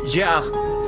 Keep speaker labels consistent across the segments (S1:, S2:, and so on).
S1: Yeah,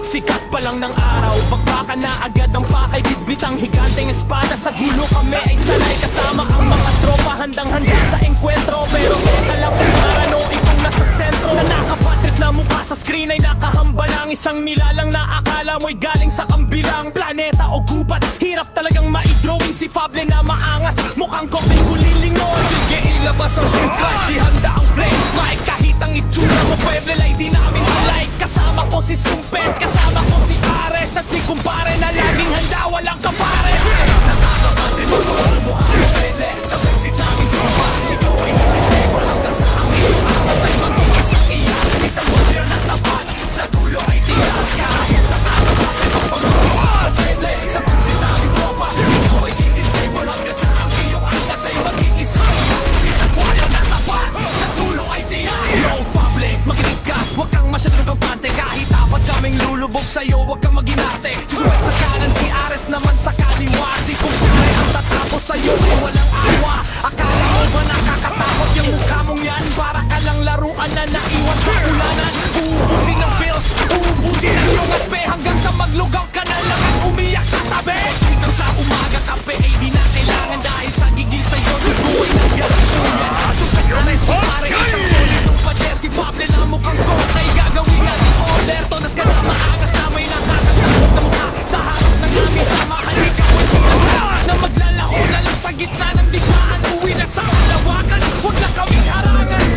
S1: sikat pa lang ng araw, pagpaka na agad ang pakay, bitbit ang higanteng espada. Sa gulo kami ay sanay, kasama ang mga tropa, handang-handa sa enkwentro. Pero teka lang kung parano itong nasa sentro, na nakapatrip na mukha sa screen ay nakahamba lang. Isang nilalang na akala mo'y galing sa kambilang planeta o gubat. Hirap talagang maidrawing si Fable na maangas, mukhang kopay kulilingon. Sige ilabas ang shoot crush, ihanda ang flame strike. Kahit ang itsura mo Fable ay di namin alike. Kasama ko si Sumpet, kasama ko si Ares, at si kumpare na laging handa, walang kapares. Nakakapatid mo ko ang mukha mo pwede, sa exit namin tropa. Ikaw ay hindi stable hanggang sa hangin. Angas ay magiging isang iya, isang modern na tapat. Sa dulo ay tiyak, kahit nakakapatid mo pag-mukha mo pwede, sa exit namin tropa. Ikaw ay hindi stable hanggang sa hangin. Angas ay magiging isang iya, isang modern na tapat. Sa dulo ay tiyak. Yo Fable, makinig ka, huwag kang masyadong kampante. Kahit apat kaming lulubog sa'yo, huwag kang maginate. Susuwet sa kanan, si Ares naman sa kaliwa. Si kumpare ang tatapos sa'yo ay walang awa. Akala mo ba nakakatakot yung mukha mong yan? Para ka lang laruan na naiwan sa ulanan. Uubusin ng bills, uubusin ang iyong atpe, hanggang sa maglugaw ka na lang at umiyak sa tabi. Hanggang sa umaga kape ay di na kailangan, dahil sa gigil sa'yo dugo ay nagyaratuyan. Sukat Ares, kumpare, isang solidong pader. Si Fable na mukhang ko ay gagawin natin order. Tonas ka na maangas na may nakakatakot na mukha. Sa harap ng aming samahan, ikaw ay tinatawag na maglalao na lang sa gitna ng biglaan. Uwi na sa kalawakan, huwag na kaming harangan.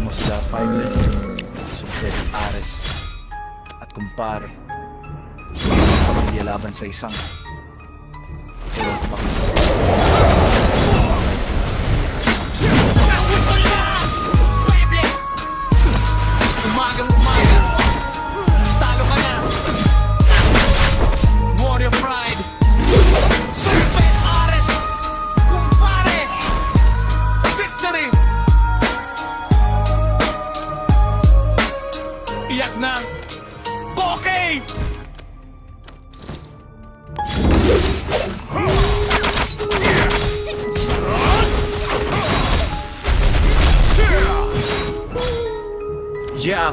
S2: Mo sila Fable, Sumpet, Ares at kumpare. Pamilya laban sa isang pero bakit
S1: Umagang umaga, talo ka na. Warrior Pride, Sumpet, Ares, kumpare, victory. Iyak na, Bokeh! Yeah,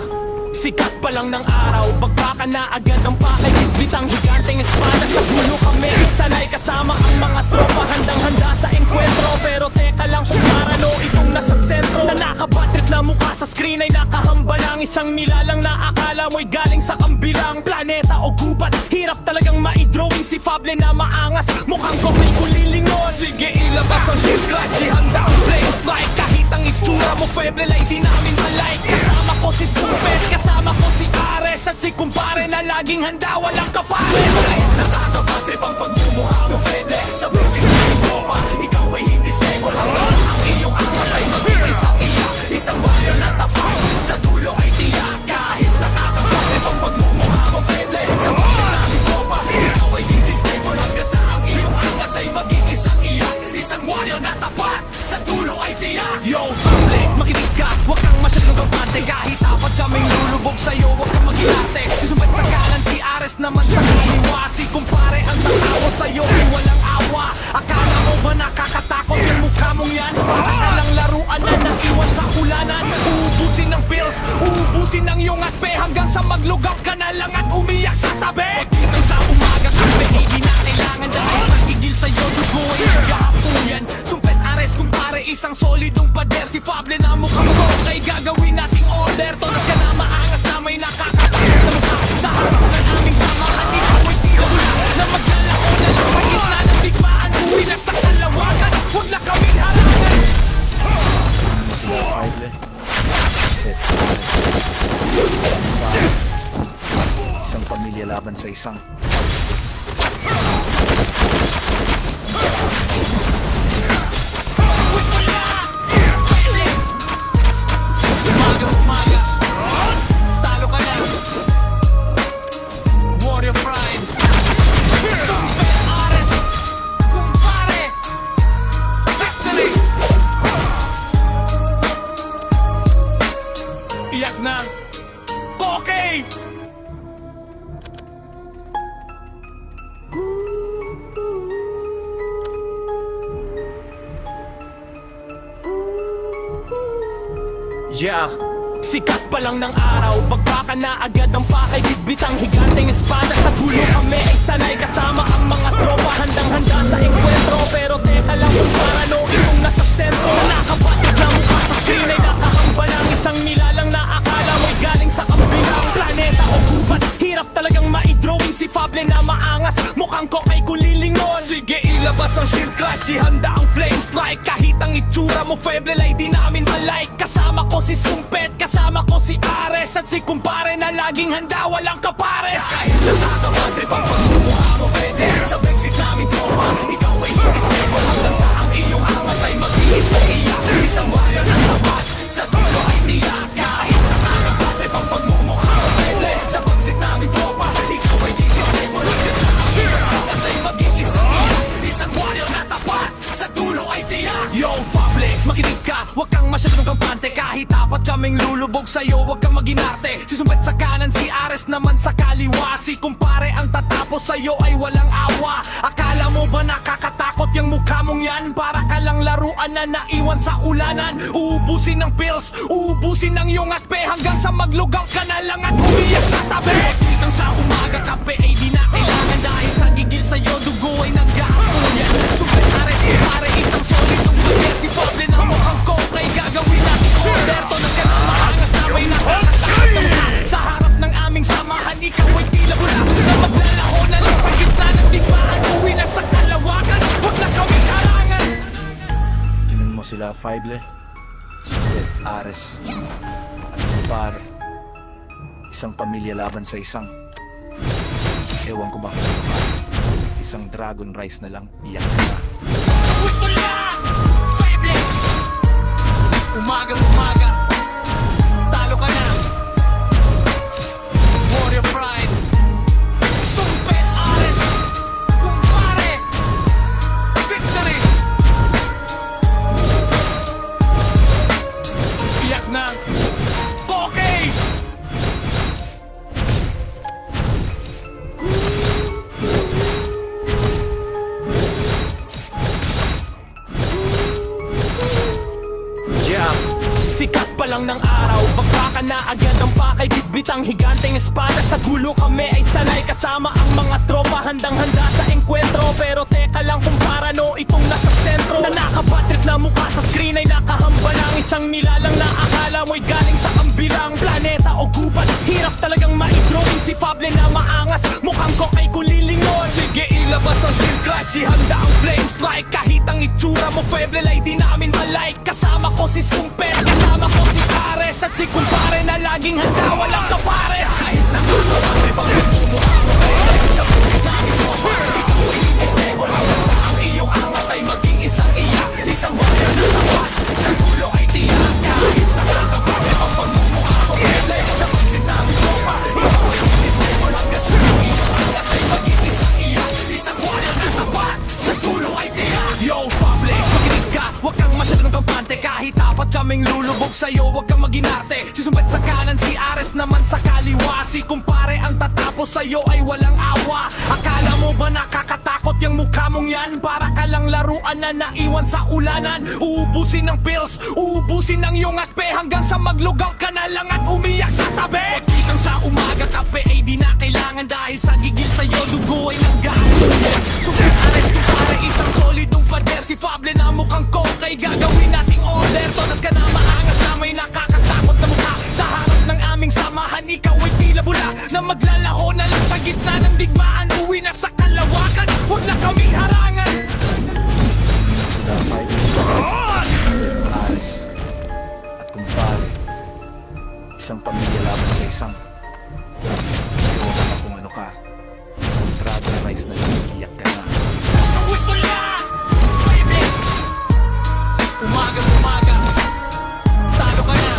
S1: sikat pa lang ng araw, bagbaka na agad ang pakay, bitbit ang higanteng espada. Sa gulo kami sanay, kasama ang mga tropa, handang-handa sa enkwentro. Pero teka lang kung parano itong nasa sentro, na nakapatrip na mukha sa screen ay nakahamba lang. Isang nilalang na akala mo'y galing sa kambilang planeta o gubat. Hirap talagang maidrawing si Fable na maangas, mukhang kopay kulilingon. Sige ilabas ang shit crush, ihanda ang flame strike. Kahit ang itsura mo Fable ay di namin alike. Kasama ko si Sumpet, kasama ko si Ares, at si kumpare na laging handa, walang kapares. Nakakapatrip ang pagmumukha mo Fede, sa basic ng tropa. Ikaw ay hindi stable hanggang sa ang iyong angas ay magiging isang iya, isang warrior na tapat. Sa dulo ay tiyak, kahit nakakapatrip ang pagmumukha mo Fede, sa basic ng tropa. Ikaw ay hindi stable hanggang sa ang iyong angas ay magiging isang iya, isang warrior na tapat. Sa dulo ay tiyak. Yo Fable, makinig ka, huwag kang masyadong kampante. Kahit apat kaming lulubog sa'yo, huwag kang maginate. Susumpet sa kanan, si Ares naman sa kaliwa. Si kumpare ang tatapos sa'yo ay walang awa. Akala mo ba nakakatakot yung mukha mong yan? Para ka lang laruan na naiwan sa ulanan. Uubusin ng pills, uubusin ng iyong atpe, hanggang sa maglugaw ka na lang at umiyak sa tabi. Hanggang sa umaga kape ay di na kailangan, dahil sa gigil sa'yo dugo ay naghahapuyan. Sumpet, Ares, kumpare, isang solidong pader. Si Fable na mukhang ko ay gagawin nating order. Tonas ka na maangas na may nakakatakot na mukha. Sa harap ng aming samahan, ikaw ay tinulang na maglalako na lang sa gitna ng bigmaan. Uwi na sa kalawakan, huwag na kaming harangan.
S2: mo sila Fable, Sumpet, Ares, kumpare. Isang pamilya laban sa isang
S1: Umagang umaga, talo ka na. Warrior Pride, Sumpet, Ares, kumpare, victory. Iyak na, Bokeh! Yeah, Sikat pa lang ng araw, bagbaka na agad ang pakay. Bitbit ang higanteng espada, sa gulo kami ay sanay. Kasama ang mga tropa, handang-handa sa enkwentro. Pero teka lang kung parano, itong nasa sentro na nakabatid na mukha sa screen ay nakahamba ng isang nilalang na akala mo'y galing sa kabilang planeta o gubat. Hirap talagang maidrawing si Fable na maangas, mukhang ko ay kulilingon. Sige ilabas ang shield clash, ihanda ang flame strike. Kahit ang itsura mo feble ay di namin malike. Kasama ko si Sumpet, kasama ko si Ares, at si kumpare na laging handa, walang kapares. Kahit nakakabatrip ang pagmumukha mo feble, sa Brexit namin tropa, ikaw ay hindi stable. Hanggang sa ang iyong angas ay mag-iisa iyak. Isang warrior na tapat, sa dulo ay tiyak. Kahit nakakabatrip ang pagmumukha mo feble, sa Brexit namin tropa, ikaw ay hindi stable. Hanggang sa ang iyong angas ay mag-iisa iyak. Isang warrior na tapat, sa dulo ay tiyak. Yo, public, makinig ka, huwag kang masyadong kampante. Kahit apat kaming lulubog sa'yo, huwag kang maginarte. Si Sumpet sa kanan, si Ares naman sa kaliwa. Si kumpare ang tatapos sa'yo ay walang awa. Akala mo ba nakakatakot yung mukha mong yan? Para ka lang laruan na naiwan sa ulanan. Uubusin ng pills, uubusin ng iyong aspe, hanggang sa maglugaw ka na lang at umiyak sa tabi. Hanggang sa umaga, kape ay di na kailangan. Dahil sa gigil sa'yo, dugo ay nag-aapunan. Sumpet, Ares, kumpare, isang solid ng bagay. Si Fable na mukhang ko, kay gagawin natin order. Tonas ka na maangas na may nakakatakot ng ka. Sa harap ng aming samahan, ikaw ay tila bula na maglalaho na lang sa gitna ng digmaan. Uwi na sa kalawakan, huwag na kaming harangan.
S2: Tingnan mo sila, Fable, Sumpet, Ares, at kumpare. Isang pamilya laban sa isang. Ewan ko ba kung ano ba. Isang dragon rice na lang, iyak na.
S1: Gusto niya, Fable. Umaga, talo ka na. Warrior pride, Sumpet, Ares, kumpare, victory. Iyak na, okay. Sikat pa lang ng araw, bagbaka na agad ang pakay. Bitbit ang higanteng espada, sa gulo kami ay sanay. Kasama ang mga tropa, handang-handa sa enkwentro. Pero teka lang kung parano, itong nasa sentro na nakabatrip na mukha sa screen ay nakahamba ng isang nilalang na akala mo'y galing sa kambilang planeta o gubat. Hirap talagang maidrawing si Fable na maangas, mukhang ko ay kulilingon. Sige ilabas ang shield clash, ihanda ang flame strike. Kahit ang itsura mo feble ay di namin malike. Kasama ko si Sumpet, kasama ko si Ares, at si kumpare na laging handa, walang kapares. Kahit nakakabatrip ang pagmumukha mo feble, sa Brexit namin tropa, ikaw ay hindi stable. Hanggang sa ang iyong angas ay maging isang iyak. Isang warrior na tapat, sa dulo ay tiyak. Kahit nakakabatrip ang pagmumukha mo feble, sa Brexit namin tropa, ikaw ay hindi stable. Hanggang sa ang iyong angas ay maging isang iyak. Isang warrior na tapat, sa dulo ay tiyak. Yo, public, makinig ka, huwag kang masyadong kampante. Kahit apat kaming lulubog sa'yo, huwag kang maginarte. Si Sumpet sa kanan, si Ares naman sa kaliwa. Si kumpare ang tatapos sa'yo ay walang awa. Akala mo ba nakakatakot yung mukha mong yan? Para ka lang laruan na naiwan sa ulanan. Uubusin ng pills, uubusin ng iyong aspe, hanggang sa maglugaw ka na lang at umiyak sa tabi. Hanggang sa umaga, kape ay di na kailangan. Dahil sa gigil sa'yo, dugo ay nag-aapunan. Sumpet, Ares, kumpare, isang solid ng pader. Si Fable na mukhang ko, kay gagawin nating order. Tonas ka na maangas na may nakakatakot na mukha. Sa harap ng aming samahan, ikaw ay tila bula na maglalaho na lang sa gitna ng digmaan. Uwi na sa kalawakan, huwag na kaming harangan.
S2: Sila, Fable, Sumpet, Ares, at kumpare. Isang pamilya laban sa isang. Ewan ko ba kung ano ka. Isang dragon rice na lang, iyak ka na.
S1: Gusto niya, Fable. Umaga, talo ka na.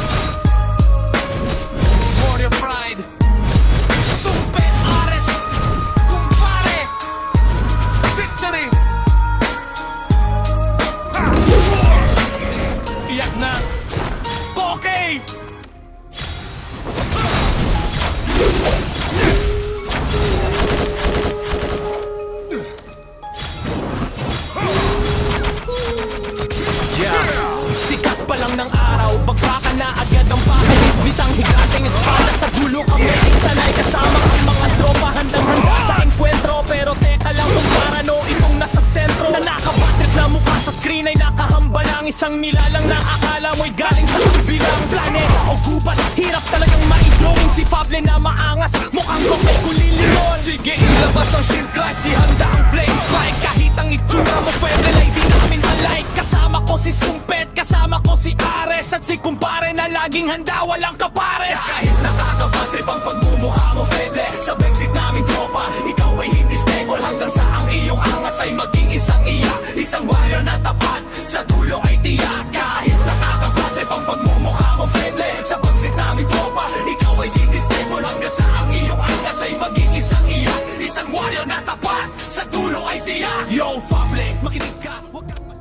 S1: Warrior pride, Sumpet, Ares, kumpare, victory. Iyak na, okay. Sikat pa lang ng araw, bagbaka na agad ang pakay. Bitbit higanteng espada sa gulo kami ay sanay kasama ang mga tropa handang-handa sa enkwentro. Pero teka lang kung parano itong nasa sentro na nakabatrip na mukha sa screen ay nakahamba ng isang nilalang na akala mo'y galing sa kabilang planeta o gubat. Hirap talagang ma-drawing si Pable na maangas, mukhang kokay kulilingon. Sige ilabas ang shield crush, ihanda ang flame strike. Kahit ang itsura mo pwede ay di namin alike. Kasama ko si Sumpet, kasama ko si Ares at si kumpare na laging handa, walang kapares. Kahit nakakabatrip ang pagmumukha mo feble, sa backseat namin tropa, ikaw ay hindi stable. Hanggang sa ang iyong angas ay maging isang iya, isang warrior na tapat, sa dulo ay tiyak.